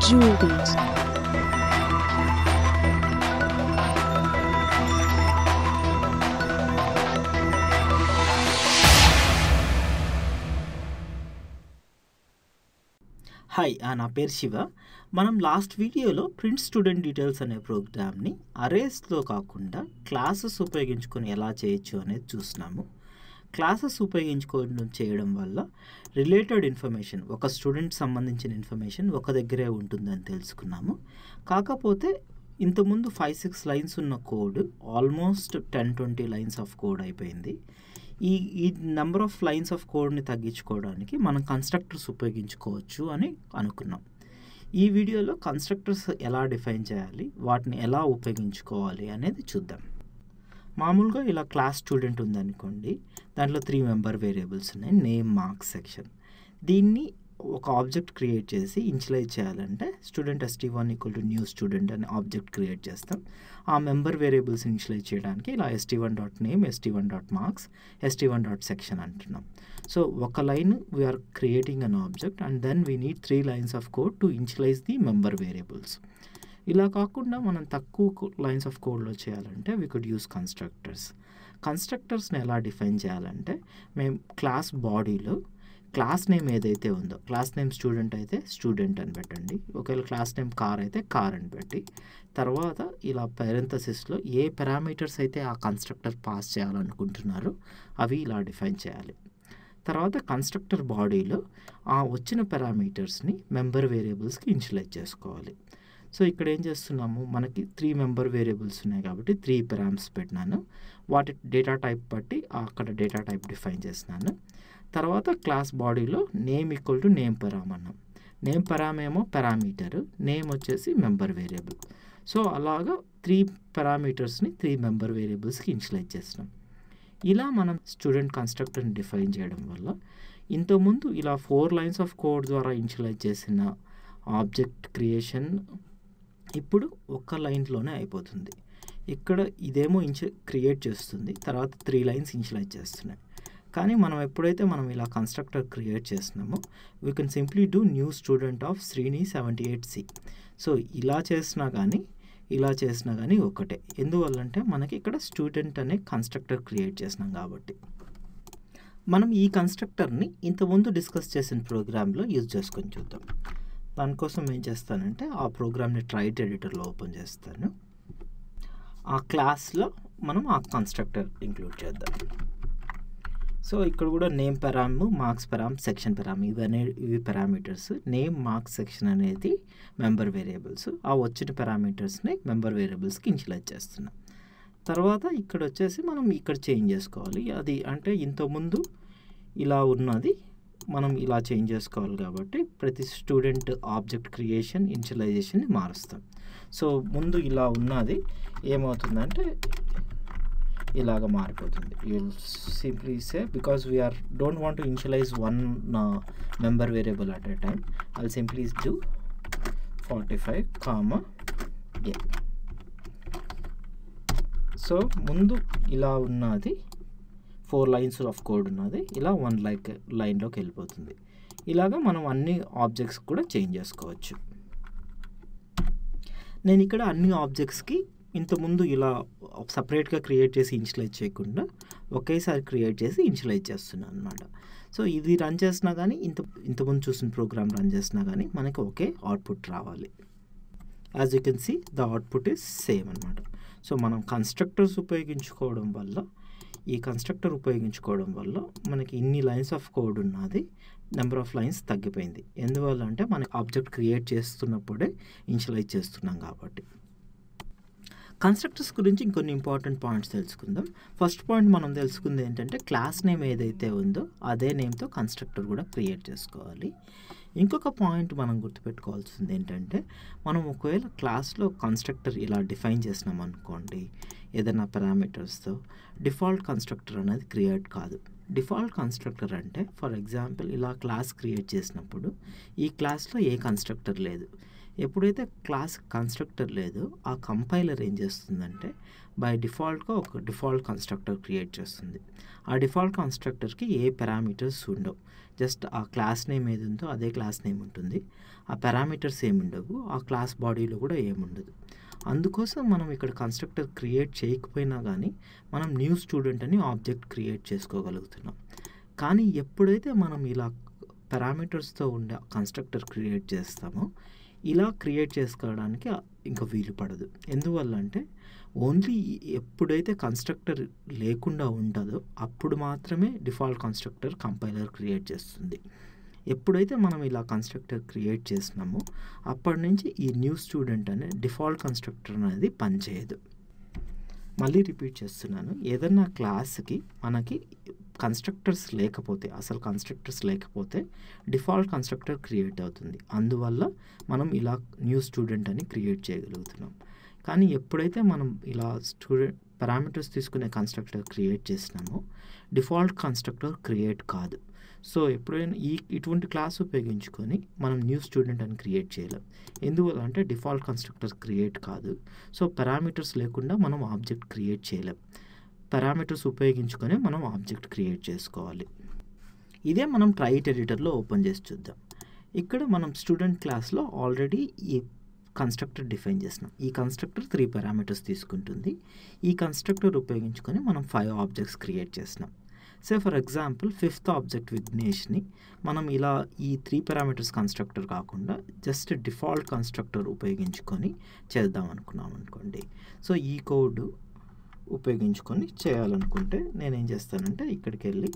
jewelries. Hi నా పేరు శివ. మనం లాస్ట్ వీడియోలో ప్రింట్ స్టూడెంట్ డీటెయిల్స్ అనే ప్రోగ్రామ్ని అరేస్లో కాకుండా క్లాసెస్ ఉపయోగించుకొని ఎలా చేయొచ్చు అనేది చూస్తున్నాము. క్లాసెస్ ఉపయోగించుకోవడం చేయడం వల్ల రిలేటెడ్ ఇన్ఫర్మేషన్, ఒక స్టూడెంట్ సంబంధించిన ఇన్ఫర్మేషన్ ఒక దగ్గరే ఉంటుందని తెలుసుకున్నాము. కాకపోతే ఇంతకుముందు 5-6 లైన్స్ ఉన్న code almost 10-20 lines of code అయిపోయింది. ఈ నెంబర్ ఆఫ్ లైన్స్ ఆఫ్ కోడ్ని తగ్గించుకోవడానికి మనం కన్స్ట్రక్టర్స్ ఉపయోగించుకోవచ్చు అని అనుకున్నాం. ఈ వీడియోలో కన్స్ట్రక్టర్స్ ఎలా డిఫైన్ చేయాలి, వాటిని ఎలా ఉపయోగించుకోవాలి అనేది చూద్దాం. మామూలుగా ఇలా క్లాస్ స్టూడెంట్ ఉందనుకోండి, దాంట్లో 3 మెంబర్ వేరియబుల్స్ ఉన్నాయి, నేమ్, మార్క్స్, సెక్షన్. దీన్ని ఒక ఆబ్జెక్ట్ క్రియేట్ చేసి ఇనిషియలైజ్ చేయాలంటే స్టూడెంట్ st1 = న్యూ స్టూడెంట్ అనే ఆబ్జెక్ట్ క్రియేట్ చేస్తాం. ఆ మెంబర్ వేరియబుల్స్ ఇనిషియలైజ్ చేయడానికి ఇలా st1.name, st1.marks, st1.section అంటున్నాం. సో ఒక line we're creating an object and then we need 3 lines of code to initialize the member variables. ఇలా కాకుండా మనం తక్కువ లైన్స్ ఆఫ్ కోడ్లో చేయాలంటే వీ కుడ్ యూస్ కన్స్ట్రక్టర్స్. కన్స్ట్రక్టర్స్ని ఎలా డిఫైన్ చేయాలంటే, మేము క్లాస్ బాడీలో క్లాస్ నేమ్ ఏదైతే ఉందో, క్లాస్ నేమ్ స్టూడెంట్ అయితే స్టూడెంట్ అని పెట్టండి, ఒకవేళ క్లాస్ నేమ్ కార్ అయితే కార్ అని పెట్టి, తర్వాత ఇలా పారెంథసిస్లో ఏ పారామీటర్స్ అయితే ఆ కన్స్ట్రక్టర్ పాస్ చేయాలనుకుంటున్నారో అవి ఇలా డిఫైన్ చేయాలి. తర్వాత కన్స్ట్రక్టర్ బాడీలో ఆ వచ్చిన పారామీటర్స్ని మెంబర్ వేరియబుల్స్కి ఇనిషియలైజ్ చేసుకోవాలి. సో ఇక్కడ ఏం చేస్తున్నాము, మనకి 3 మెంబర్ వేరియబుల్స్ ఉన్నాయి కాబట్టి 3 పారామ్స్ పెట్టినాను. వాటి డేటా టైప్ బట్టి అక్కడ డేటా టైప్ డిఫైన్ చేస్తున్నాను. తర్వాత క్లాస్ బాడీలో నేమ్ = నేమ్ పరామ్ అన్నాం. నేమ్ పరామ్ ఏమో పారామీటర్, నేమ్ వచ్చేసి మెంబర్ వేరియబుల్. సో అలాగా 3 పారామీటర్స్ని 3 మెంబర్ వేరియబుల్స్కి ఇనిషియలైజ్ చేస్తున్నాం. ఇలా మనం స్టూడెంట్ కన్స్ట్రక్టర్ని డిఫైన్ చేయడం వల్ల ఇంతకుముందు ఇలా 4 లైన్స్ ఆఫ్ కోడ్ ద్వారా ఇనిషియలైజ్ చేసిన ఆబ్జెక్ట్ క్రియేషన్ ఇప్పుడు ఒక్క లైన్లోనే అయిపోతుంది. ఇక్కడ ఇదేమో క్రియేట్ చేస్తుంది, తర్వాత 3 లైన్స్ ఇనిషియలైజ్ చేస్తున్నాయి. కానీ మనం ఎప్పుడైతే ఇలా కన్స్ట్రక్టర్ క్రియేట్ చేస్తున్నామో we can simply do new student of Srini 78C. So ఇలా చేసినా కానీ ఒకటే. ఎందువల్లంటే మనకి ఇక్కడ స్టూడెంట్ అనే కన్స్ట్రక్టర్ క్రియేట్ చేసినాం కాబట్టి. మనం ఈ కన్స్ట్రక్టర్ని ఇంతకుముందు డిస్కస్ చేసిన ప్రోగ్రాంలో యూజ్ చేసుకొని చూద్దాం. దానికోసం ఏం చేస్తానంటే ఆ ప్రోగ్రామ్ని ట్రైట్ ఎడిటర్లో ఓపెన్ చేస్తాను. ఆ క్లాస్లో మనం ఆ కన్స్ట్రక్టర్ ఇంక్లూడ్ చేద్దాం. సో ఇక్కడ కూడా నేమ్ పరామ్, మార్క్స్ పరామ్, సెక్షన్ పరామ్ ఇవి పారామీటర్స్. నేమ్, మార్క్స్, సెక్షన్ అనేది మెంబర్ వేరియబుల్స్. ఆ వచ్చిన పారామీటర్స్ని మెంబర్ వేరియబుల్స్కి ఇనిషియలైజ్ చేస్తున్నాం. తర్వాత ఇక్కడ వచ్చేసి మనం ఇక్కడ చేంజ్ చేసుకోవాలి. అది అంటే ఇంతకుముందు ఇలా ఉన్నది మనం ఇలా చేంజ్ చేసుకోవాలి కాబట్టి ప్రతి స్టూడెంట్ ఆబ్జెక్ట్ క్రియేషన్, ఇనిషియలైజేషన్ని మారుస్తాం. సో ముందు ఇలా ఉన్నది ఏమవుతుందంటే ఇలాగ మారిపోతుంది. You simply say, because we're don't want to initialize 1 member variable at a time, I'll simply do 45, A. So ముందు ఇలా ఉన్నది 4 లైన్స్ ఆఫ్ కోడ్ ఉన్నది ఇలా 1 లైన్లోకి వెళ్ళిపోతుంది. ఇలాగా మనం అన్ని ఆబ్జెక్ట్స్ కూడా చేంజ్ చేసుకోవచ్చు. నేను ఇక్కడ అన్ని ఆబ్జెక్ట్స్కి ఇంతకుముందు ఇలా సపరేట్గా క్రియేట్ చేసి ఇనిషియలైజ్ చేయకుండా ఒకేసారి క్రియేట్ చేసి ఇనిషియలైజ్ చేస్తున్నాను అనమాట. సో ఇది రన్ చేసినా కానీ ఇంతకుముందు చూసిన ప్రోగ్రామ్ రన్ చేసినా కానీ మనకి ఒకే అవుట్పుట్ రావాలి. As you can see the output is same అనమాట. సో మనం కన్స్ట్రక్టర్స్ ఉపయోగించుకోవడం వల్ల మనకి ఇన్ని లైన్స్ ఆఫ్ కోడ్ ఉన్నది, నెంబర్ ఆఫ్ లైన్స్ తగ్గిపోయింది. ఎందువల్ల అంటే మనకి ఆబ్జెక్ట్ క్రియేట్ చేస్తున్నప్పుడే ఇనిషియలైజ్ చేస్తున్నాం కాబట్టి. కన్స్ట్రక్టర్స్ గురించి ఇంకొన్ని ఇంపార్టెంట్ పాయింట్స్ తెలుసుకుందాం. ఫస్ట్ పాయింట్ మనం తెలుసుకుంది ఏంటంటే, క్లాస్ నేమ్ ఏదైతే ఉందో అదే నేమ్తో కన్స్ట్రక్టర్ కూడా క్రియేట్ చేసుకోవాలి. ఇంకొక పాయింట్ మనం గుర్తుపెట్టుకోవాల్సింది ఏంటంటే, మనం ఒకవేళ క్లాస్లో కన్స్ట్రక్టర్ ఇలా డిఫైన్ చేసినాం అనుకోండి ఏదైనా పారామీటర్స్తో, డిఫాల్ట్ కన్స్ట్రక్టర్ అనేది క్రియేట్ కాదు. డిఫాల్ట్ కన్స్ట్రక్టర్ అంటే ఫర్ ఎగ్జాంపుల్ ఇలా క్లాస్ క్రియేట్ చేసినప్పుడు ఈ క్లాస్లో ఏ కన్స్ట్రక్టర్ లేదు, ఎప్పుడైతే క్లాస్ కన్స్ట్రక్టర్ లేదో ఆ కంపైలర్ ఏం చేస్తుందంటే బై డిఫాల్ట్గా ఒక డిఫాల్ట్ కన్స్ట్రక్టర్ క్రియేట్ చేస్తుంది. ఆ డిఫాల్ట్ కన్స్ట్రక్టర్కి ఏ పారామీటర్స్ ఉండవు, జస్ట్ ఆ క్లాస్ నేమ్ ఏది ఉందో అదే క్లాస్ నేమ్ ఉంటుంది. ఆ పారామీటర్స్ ఏమి ఉండవు, ఆ క్లాస్ బాడీలో కూడా ఏముండదు. అందుకోసం మనం ఇక్కడ కన్స్ట్రక్టర్ క్రియేట్ చేయకపోయినా కానీ మనం న్యూ స్టూడెంట్ అని ఆబ్జెక్ట్ క్రియేట్ చేసుకోగలుగుతున్నాం. కానీ ఎప్పుడైతే మనం ఇలా పారామీటర్స్తో ఉండే కన్స్ట్రక్టర్ క్రియేట్ చేస్తామో ఇలా క్రియేట్ చేసుకోవడానికి ఇంకా వీలు పడదు. ఎందువల్ల అంటే ఓన్లీ ఎప్పుడైతే కన్స్ట్రక్టర్ లేకుండా ఉంటుందో అప్పుడు మాత్రమే డిఫాల్ట్ కన్స్ట్రక్టర్ కంపైలర్ క్రియేట్ చేస్తుంది. ఎప్పుడైతే మనం ఇలా కన్స్ట్రక్టర్ క్రియేట్ చేసినామో అప్పటి నుంచి ఈ న్యూ స్టూడెంట్ అనే డిఫాల్ట్ కన్స్ట్రక్టర్ అనేది పనిచేయదు. మళ్ళీ రిపీట్ చేస్తున్నాను, ఏదన్నా క్లాస్కి మనకి కన్స్ట్రక్టర్స్ లేకపోతే, అసలు కన్స్ట్రక్టర్స్ లేకపోతే డిఫాల్ట్ కన్స్ట్రక్టర్ క్రియేట్ అవుతుంది. అందువల్ల మనం ఇలా న్యూ స్టూడెంట్ అని క్రియేట్ చేయగలుగుతున్నాం. కానీ ఎప్పుడైతే మనం ఇలా స్టూడెంట్ పారామీటర్స్ తీసుకునే కన్స్ట్రక్టర్ క్రియేట్ చేసినామో డిఫాల్ట్ కన్స్ట్రక్టర్ క్రియేట్ కాదు. సో ఎప్పుడైనా ఇటువంటి క్లాస్ ఉపయోగించుకొని మనం న్యూ స్టూడెంట్ అని క్రియేట్ చేయలేం. ఎందువల్ల అంటే డిఫాల్ట్ కన్స్ట్రక్టర్ క్రియేట్ కాదు. సో పారామీటర్స్ లేకుండా మనం ఆబ్జెక్ట్ క్రియేట్ చేయలేం. పారామీటర్స్ ఉపయోగించుకొని మనం ఆబ్జెక్ట్ క్రియేట్ చేసుకోవాలి. ఇదే మనం ట్రైట్ ఎడిటర్లో ఓపెన్ చేసి చూద్దాం. ఇక్కడ మనం స్టూడెంట్ క్లాస్లో ఆల్రెడీ ఈ కన్స్ట్రక్టర్ డిఫైన్ చేసినాం. ఈ కన్స్ట్రక్టర్ 3 పారామీటర్స్ తీసుకుంటుంది. ఈ కన్స్ట్రక్టర్ ఉపయోగించుకొని మనం 5 ఆబ్జెక్ట్స్ క్రియేట్ చేసినాం. ఫర్ ఎగ్జాంపుల్ 5th ఆబ్జెక్ట్ విఘ్నేష్ని మనం ఇలా ఈ 3 పారామీటర్స్ కన్స్ట్రక్టర్ కాకుండా జస్ట్ డిఫాల్ట్ కన్స్ట్రక్టర్ ఉపయోగించుకొని చేద్దాం అనుకున్నాం అనుకోండి. సో ఈ కోడ్ ఉపయోగించుకొని చేయాలనుకుంటే నేనేం చేస్తానంటే ఇక్కడికి వెళ్ళి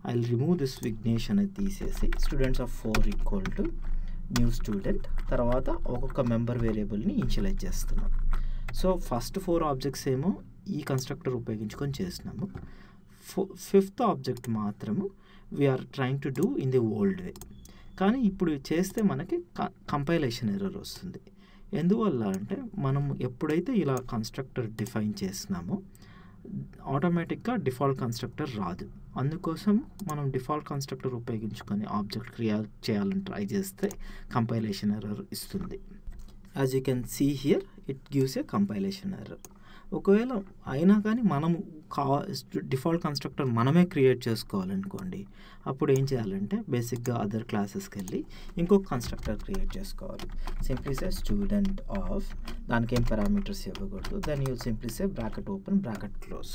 I will remove this Vignesh అనేది తీసేసి students of 4 equal to new student, తర్వాత ఒక్కొక్క మెంబర్ వేరియబుల్ని ఇనిషియలైజ్ చేస్తున్నాం. సో ఫస్ట్ 4 ఆబ్జెక్ట్స్ ఏమో ఈ కన్స్ట్రక్టర్ ఉపయోగించుకొని చేసినాము. 5th ఆబ్జెక్ట్ మాత్రము we're trying to do in the old way. కానీ ఇప్పుడు చేస్తే మనకి కంపైలేషన్ ఎర్రర్ వస్తుంది. ఎందువల్ల అంటే మనం ఎప్పుడైతే ఇలా కన్స్ట్రక్టర్ డిఫైన్ చేసినామో ఆటోమేటిక్గా డిఫాల్ట్ కన్స్ట్రక్టర్ రాదు. అందుకోసం మనం డిఫాల్ట్ కన్స్ట్రక్టర్ ఉపయోగించుకొని ఆబ్జెక్ట్ క్రియేట్ చేయాలని ట్రై చేస్తే కంపైలేషన్ ఎర్రర్ ఇస్తుంది. As you can see here it gives a compilation error. ఒకవేళ అయినా కానీ మనం డిఫాల్ట్ కన్స్ట్రక్టర్ మనమే క్రియేట్ చేసుకోవాలనుకోండి, అప్పుడు ఏం చేయాలంటే బేసిక్గా అదర్ క్లాసెస్కి వెళ్ళి ఇంకొక కన్స్ట్రక్టర్ క్రియేట్ చేసుకోవాలి. సింప్లీ సే స్టూడెంట్ ఆఫ్, దానికి ఏం పారామీటర్స్ ఇవ్వకూడదు, then you simply say bracket open bracket close.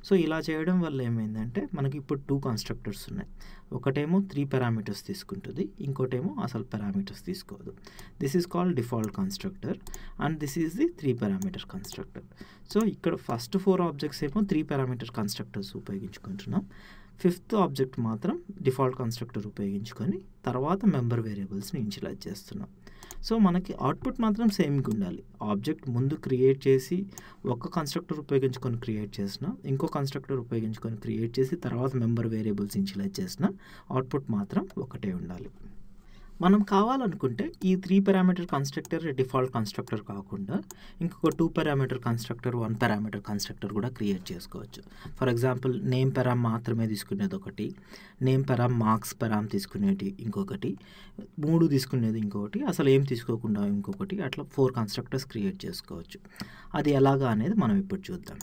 So ఇలా చేయడం వల్ల ఏమైందంటే మనకి ఇప్పుడు 2 కన్స్ట్రక్టర్స్ ఉన్నాయి. ఒకటేమో 3 పారామీటర్స్ తీసుకుంటుంది, ఇంకోటేమో అసలు పారామీటర్స్ తీసుకోదు. This is called default constructor and this is the 3 parameter constructor. So ఇక్కడ ఫస్ట్ 4 ఆబ్జెక్ట్స్ ఏమో 3 పారామీటర్ కన్స్ట్రక్టర్స్ ఉపయోగించుకుంటున్నాం. 5th ఆబ్జెక్ట్ మాత్రం డిఫాల్ట్ కన్స్ట్రక్టర్ ఉపయోగించుకొని తర్వాత మెంబర్ వేరియబుల్స్ని ఇనిషియలైజ్ చేస్తున్నాం. సో మనకి అవుట్పుట్ మాత్రం సేమ్గా ఉండాలి. ఆబ్జెక్ట్ ముందు క్రియేట్ చేసి ఒక కన్స్ట్రక్టర్ ఉపయోగించుకొని క్రియేట్ చేసిన, ఇంకో కన్స్ట్రక్టర్ ఉపయోగించుకొని క్రియేట్ చేసి తర్వాత మెంబర్ వేరియబుల్స్ ఇనిషియలైజ్ చేసిన, అవుట్పుట్ మాత్రం ఒకటే ఉండాలి. మనం కావాలనుకుంటే ఈ 3 పారామీటర్ కన్స్ట్రక్టర్ డిఫాల్ట్ కన్స్ట్రక్టర్ కాకుండా ఇంకొక 2 పారామీటర్ కన్స్ట్రక్టర్ 1 పారామీటర్ కన్స్ట్రక్టర్ కూడా క్రియేట్ చేసుకోవచ్చు. ఫర్ ఎగ్జాంపుల్ నేమ్ పారామ్ మాత్రమే తీసుకునేది ఒకటి, నేమ్ పారామ్ మార్క్స్ పారామ్ తీసుకునేది ఇంకొకటి, 3 తీసుకునేది ఇంకొకటి, అసలు ఏం తీసుకోకుండా ఇంకొకటి, అట్లా 4 కన్స్ట్రక్టర్స్ క్రియేట్ చేసుకోవచ్చు. అది ఎలాగా అనేది మనం ఇప్పుడు చూద్దాం.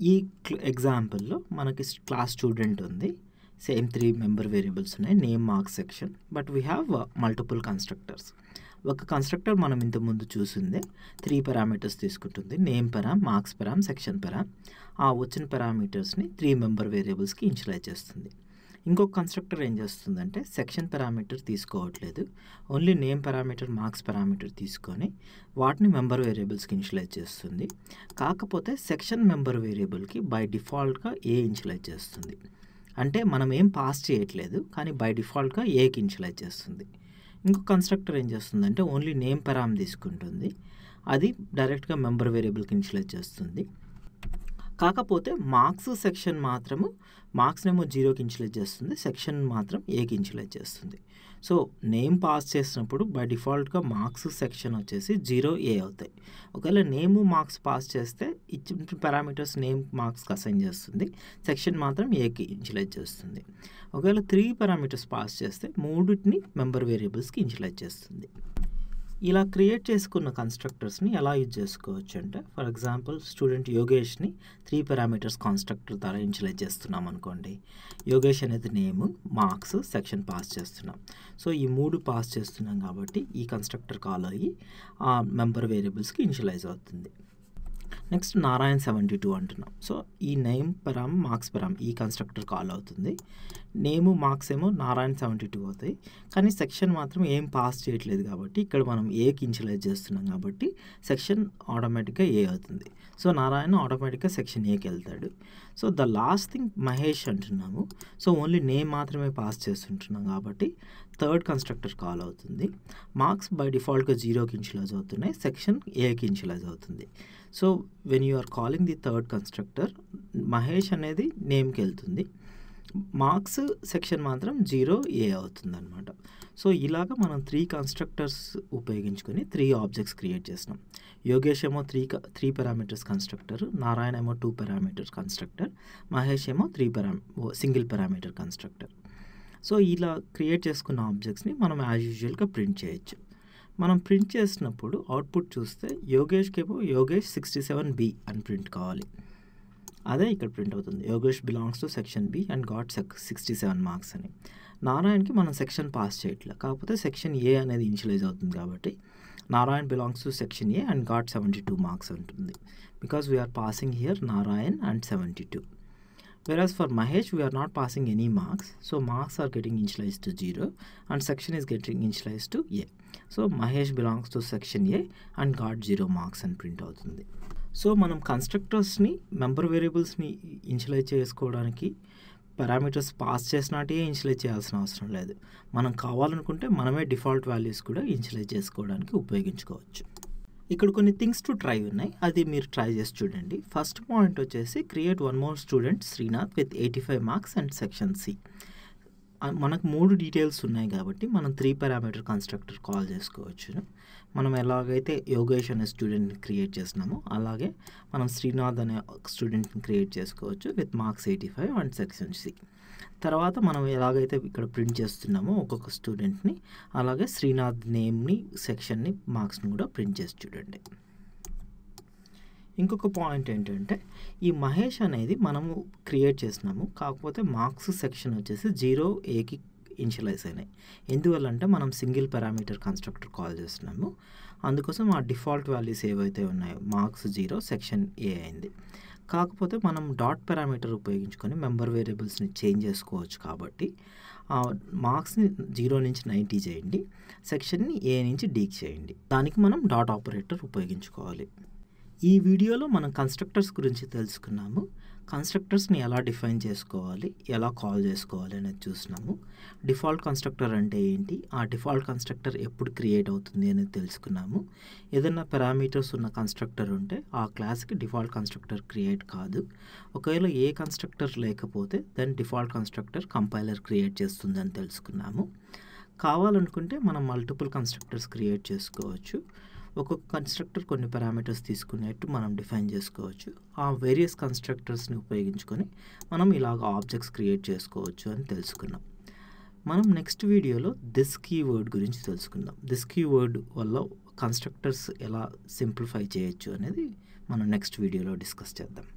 ఈ ఎగ్జాంపుల్లో మనకి క్లాస్ స్టూడెంట్ ఉంది, సేమ్ 3 మెంబర్ వేరియబుల్స్ ఉన్నాయి, name marks section, but we have multiple constructors. ఒక కన్స్ట్రక్టర్ మనం ఇంతకుముందు చూసిందే 3 పారామీటర్స్ తీసుకుంటుంది, నేమ్ పారామ్, మార్క్స్ పారామ్, సెక్షన్ పారామ్. ఆ వచ్చిన పారామీటర్స్ని 3 మెంబర్ వేరియబుల్స్కి ఇనిషియలైజ్ చేస్తుంది. ఇంకొక కన్స్ట్రక్టర్ ఏం చేస్తుందంటే సెక్షన్ పారామీటర్ తీసుకోవట్లేదు, only name parameter, marks parameter తీసుకొని వాటిని మెంబర్ వేరియబుల్స్కి ఇనిషియలైజ్ చేస్తుంది. కాకపోతే సెక్షన్ మెంబర్ వేరియబుల్కి బై డిఫాల్ట్గా ఏ ఇనిషియలైజ్ చేస్తుంది. అంటే మనం ఏం పాస్ చేయట్లేదు, కానీ బై డిఫాల్ట్గా ఏకి ఇనిషియలైజ్ చేస్తుంది. ఇంకొక కన్స్ట్రక్టర్ ఏం చేస్తుందంటే ఓన్లీ నేమ్ పారామ్ తీసుకుంటుంది, అది డైరెక్ట్గా మెంబర్ వేరియబుల్కి ఇనిషియలైజ్ చేస్తుంది. కాకపోతే మార్క్స్ సెక్షన్ మాత్రము మార్క్స్నేమో 0కి ఇనిషియలైజ్ చేస్తుంది, సెక్షన్ మాత్రం ఏకి ఇనిషియలైజ్ చేస్తుంది. సో నేమ్ పాస్ చేసినప్పుడు బై డిఫాల్ట్గా మార్క్స్ సెక్షన్ వచ్చేసి 0A అవుతాయి. ఒకవేళ నేము మార్క్స్ పాస్ చేస్తే ఇచ్చిన పారామీటర్స్ నేమ్ మార్క్స్కి అసైన్ చేస్తుంది, సెక్షన్ మాత్రం ఏకి ఇనిషియలైజ్ చేస్తుంది. ఒకవేళ 3 పారామీటర్స్ పాస్ చేస్తే మూడింటిని మెంబర్ వేరియబుల్స్కి ఇనిషియలైజ్ చేస్తుంది. ఇలా క్రియేట్ చేసుకున్న కన్స్ట్రక్టర్స్ని ఎలా యూజ్ చేసుకోవచ్చు అంటే, ఫర్ ఎగ్జాంపుల్ స్టూడెంట్ యోగేష్ని 3 పారామీటర్స్ కన్స్ట్రక్టర్ ద్వారా ఇనిషియలైజ్ చేస్తున్నాం అనుకోండి. యోగేష్ అనేది నేమ్, మార్క్స్, సెక్షన్ పాస్ చేస్తున్నాం. సో ఈ 3 పాస్ చేస్తున్నాం కాబట్టి ఈ కన్స్ట్రక్టర్ కాల్ అయ్యి ఆ మెంబర్ వేరియబుల్స్కి ఇనిషియలైజ్ అవుతుంది. నెక్స్ట్ నారాయణ్ 72 అంటున్నాం. సో ఈ నేమ్ పరామ్ మార్క్స్ పరామ్ ఈ కన్స్ట్రక్టర్ కాల్ అవుతుంది. నేము మార్క్స్ ఏమో నారాయణ్ 72 అవుతాయి, కానీ సెక్షన్ మాత్రం ఏం పాస్ చేయట్లేదు కాబట్టి ఇక్కడ మనం ఏకి ఇనిషియలైజ్ చేస్తున్నాం కాబట్టి సెక్షన్ ఆటోమేటిక్గా ఏ అవుతుంది. సో నారాయణ ఆటోమేటిక్గా సెక్షన్ ఏకి వెళ్తాడు. So the last thing Mahesh అంటున్నాము. సో ఓన్లీ నేమ్ మాత్రమే పాస్ చేస్తుంటున్నాం కాబట్టి థర్డ్ కన్స్ట్రక్టర్ కాల్ అవుతుంది. మార్క్స్ బై డిఫాల్ట్గా 0కి ఇనిషియలైజ్ అవుతున్నాయి, సెక్షన్ ఏకి ఇనిషియలైజ్ అవుతుంది. So when you are calling the third constructor, Mahesh అనేది నేమ్కి వెళ్తుంది, మార్క్స్ సెక్షన్ మాత్రం 0A అవుతుంది అనమాట. సో ఇలాగ మనం 3 కన్స్ట్రక్టర్స్ ఉపయోగించుకొని 3 ఆబ్జెక్ట్స్ క్రియేట్ చేసినాం. యోగేష్ ఏమో 3 పారామీటర్స్ కన్స్ట్రక్టర్, నారాయణ ఏమో 2 పారామీటర్స్ కన్స్ట్రక్టర్, మహేష్ ఏమో సింగిల్ పారామీటర్ కన్స్ట్రక్టర్. సో ఇలా క్రియేట్ చేసుకున్న ఆబ్జెక్ట్స్ని మనం యాజ్ యూజువల్గా ప్రింట్ చేయొచ్చు. మనం ప్రింట్ చేసినప్పుడు అవుట్పుట్ చూస్తే యోగేష్కి ఏమో యోగేష్ 67B అని ప్రింట్ కావాలి. అదే ఇక్కడ ప్రింట్ అవుతుంది, Yogesh belongs to section B and got 67 marks అని. నారాయణకి మనం సెక్షన్ పాస్ చేయట్లేదు, కాకపోతే సెక్షన్ ఏ అనేది ఇనిషియలైజ్ అవుతుంది కాబట్టి Narayan belongs to section A and got 72 marks ఉంటుంది, because we're passing here Narayan and 72. Whereas for Mahesh, we are not passing any marks. So marks are getting initialized to 0 and section is getting initialized to A. So Mahesh belongs to section A and got 0 marks and print అవుతుంది. So మనం కన్స్ట్రక్టర్స్ని member వేరియబుల్స్ని initialise చేసుకోవడానికి parameters pass చేసినట్టే initialise చేయాల్సిన అవసరం లేదు. మనం కావాలనుకుంటే మనమే డిఫాల్ట్ వాల్యూస్ కూడా ఇనిషియలైజ్ చేసుకోవడానికి ఉపయోగించుకోవచ్చు. ఇక్కడ కొన్ని థింగ్స్ టు ట్రై ఉన్నాయి, అది మీరు ట్రై చేసి చూడండి. ఫస్ట్ పాయింట్ వచ్చేసి create one more student Srinath with 85 marks and section C. మనకు 3 డీటెయిల్స్ ఉన్నాయి కాబట్టి మనం 3 పారామీటర్ కన్స్ట్రక్టర్ కాల్ చేసుకోవచ్చు. మనం ఎలాగైతే యోగేష్ అనే స్టూడెంట్ని క్రియేట్ చేసినామో అలాగే మనం శ్రీనాథ్ అనే స్టూడెంట్ని క్రియేట్ చేసుకోవచ్చు with marks 85 and section C. తర్వాత మనం ఎలాగైతే ఇక్కడ ప్రింట్ చేస్తున్నామో ఒక్కొక్క స్టూడెంట్ని, అలాగే శ్రీనాథ్ నేమ్ని, సెక్షన్ని, మార్క్స్ని కూడా ప్రింట్ చేసి చూడండి. ఇంకొక పాయింట్ ఏంటంటే ఈ మహేష్ అనేది మనము క్రియేట్ చేసినాము, కాకపోతే మార్క్స్ సెక్షన్ వచ్చేసి 0Aకి ఇనిషియలైజ్ అయినాయి. ఎందువల్ల అంటే మనం సింగిల్ పారామీటర్ కన్స్ట్రక్టర్ కాల్ చేస్తున్నాము, అందుకోసం ఆ డిఫాల్ట్ వాల్యూస్ ఏవైతే ఉన్నాయో మార్క్స్ 0, సెక్షన్ ఏ అయింది. కాకపోతే మనం డాట్ పారామీటర్ ఉపయోగించుకొని మెంబర్ వేరియబుల్స్ని చేంజ్ చేసుకోవచ్చు కాబట్టి మార్క్స్ని 0 నుంచి 90 చేయండి, సెక్షన్ని ఏ నుంచి డీకి చేయండి. దానికి మనం డాట్ ఆపరేటర్ ఉపయోగించుకోవాలి. ఈ వీడియోలో మనం కన్స్ట్రక్టర్స్ గురించి తెలుసుకున్నాము. కన్స్ట్రక్టర్స్ని ఎలా డిఫైన్ చేసుకోవాలి, ఎలా కాల్ చేసుకోవాలి అనేది చూసినాము. డిఫాల్ట్ కన్స్ట్రక్టర్ అంటే ఏంటి, ఆ డిఫాల్ట్ కన్స్ట్రక్టర్ ఎప్పుడు క్రియేట్ అవుతుంది అనేది తెలుసుకున్నాము. ఏదైనా పారామీటర్స్ ఉన్న కన్స్ట్రక్టర్ ఉంటే ఆ క్లాస్కి డిఫాల్ట్ కన్స్ట్రక్టర్ క్రియేట్ కాదు. ఒకవేళ ఏ కన్స్ట్రక్టర్ లేకపోతే then default constructor compiler create చేస్తుంది అని తెలుసుకున్నాము. కావాలనుకుంటే మనం మల్టిపుల్ కన్స్ట్రక్టర్స్ క్రియేట్ చేసుకోవచ్చు. ఒక్కొక్క కన్స్ట్రక్టర్ కొన్ని పారామీటర్స్ తీసుకునేట్టు మనం డిఫైన్ చేసుకోవచ్చు. ఆ వేరియస్ కన్స్ట్రక్టర్స్ని ఉపయోగించుకొని మనం ఇలాగ ఆబ్జెక్ట్స్ క్రియేట్ చేసుకోవచ్చు అని తెలుసుకున్నాం. మనం నెక్స్ట్ వీడియోలో దిస్ కీవర్డ్ గురించి తెలుసుకుందాం. దిస్ కీవర్డ్ వల్ల కన్స్ట్రక్టర్స్ ఎలా సింప్లిఫై చేయొచ్చు అనేది మనం నెక్స్ట్ వీడియోలో డిస్కస్ చేద్దాం.